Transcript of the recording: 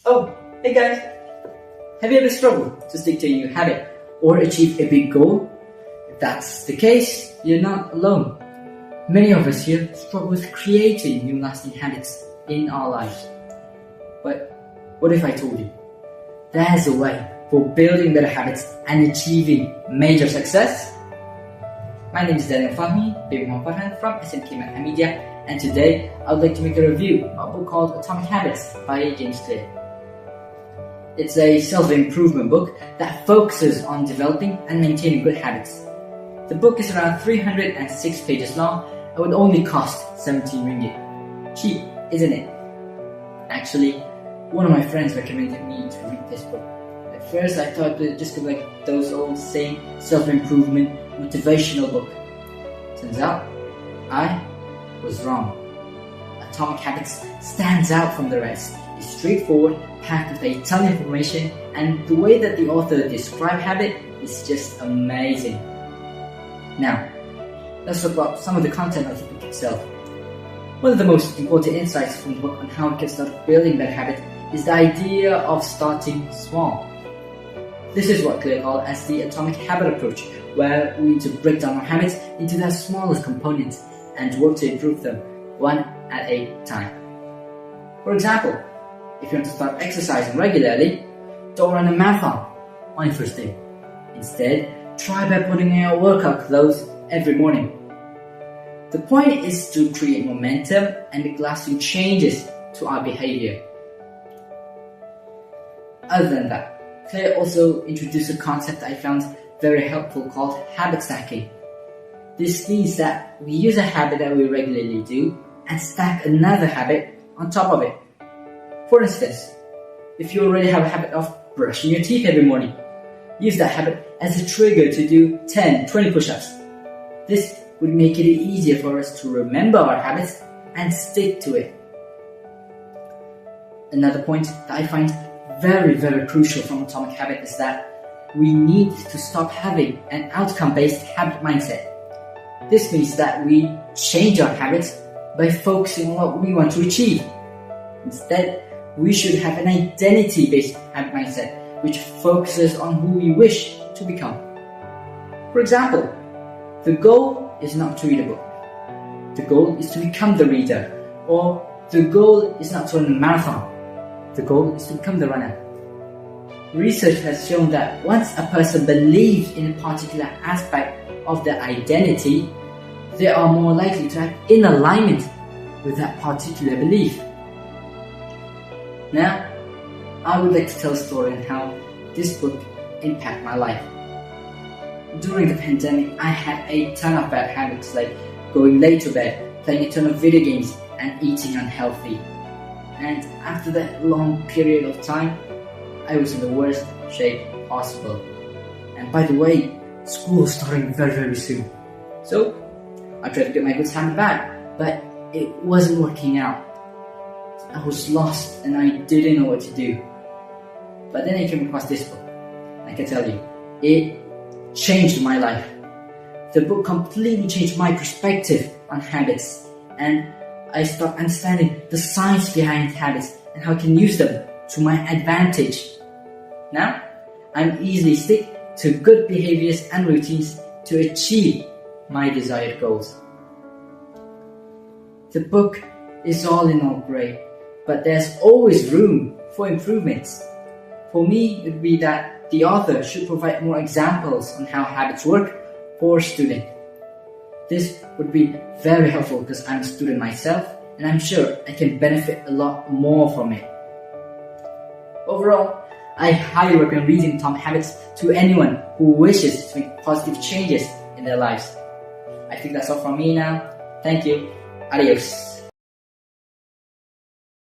Oh, hey guys! Have you ever struggled to stick to a new habit or achieve a big goal? If that's the case, you're not alone. Many of us here struggle with creating new lasting habits in our lives. But what if I told you there's a way for building better habits and achieving major success? My name is Daniel Fahmi, Baby Farhan from SMK Media, and today I would like to make a review of a book called Atomic Habits by James Clear. It's a self-improvement book that focuses on developing and maintaining good habits. The book is around 306 pages long and would only cost 17 ringgit. Cheap, isn't it? Actually, one of my friends recommended me to read this book. At first I thought it just could be like those old same self-improvement motivational book. Turns out, I was wrong. Atomic Habits stands out from the rest. It's straightforward, packed with a ton of information, and the way that the author describes habit is just amazing. Now, let's talk about some of the content of the book itself. One of the most important insights from the book on how we can start building that habit is the idea of starting small. This is what Clear called as the atomic habit approach, where we need to break down our habits into their smallest components and work to improve them one at a time. For example, if you want to start exercising regularly, don't run a marathon on your first day. Instead, try by putting on your workout clothes every morning. The point is to create momentum and make lasting changes to our behavior. Other than that, Claire also introduced a concept I found very helpful called habit stacking. This means that we use a habit that we regularly do and stack another habit on top of it. For instance, if you already have a habit of brushing your teeth every morning, use that habit as a trigger to do 10-20 push-ups. This would make it easier for us to remember our habits and stick to it. Another point that I find very crucial from Atomic Habit is that we need to stop having an outcome-based habit mindset. This means that we change our habits by focusing on what we want to achieve. Instead, we should have an identity-based habit mindset which focuses on who we wish to become. For example, the goal is not to read a book. The goal is to become the reader. Or the goal is not to run a marathon. The goal is to become the runner. Research has shown that once a person believes in a particular aspect of their identity, they are more likely to act in alignment with that particular belief. Now, I would like to tell a story on how this book impacted my life. During the pandemic, I had a ton of bad habits like going late to bed, playing a ton of video games, and eating unhealthy. And after that long period of time, I was in the worst shape possible. And by the way, school was starting very soon. So, I tried to get my good habit back, but it wasn't working out. I was lost and I didn't know what to do. But then I came across this book. I can tell you, it changed my life. The book completely changed my perspective on habits, and I started understanding the science behind habits and how I can use them to my advantage. Now, I'm easily stick to good behaviors and routines to achieve my desired goals. The book is all in all great, but there's always room for improvements. For me, it would be that the author should provide more examples on how habits work for students. This would be very helpful because I'm a student myself and I'm sure I can benefit a lot more from it. Overall, I highly recommend reading Atomic Habits to anyone who wishes to make positive changes in their lives. I think that's all from me now. Thank you. Adios.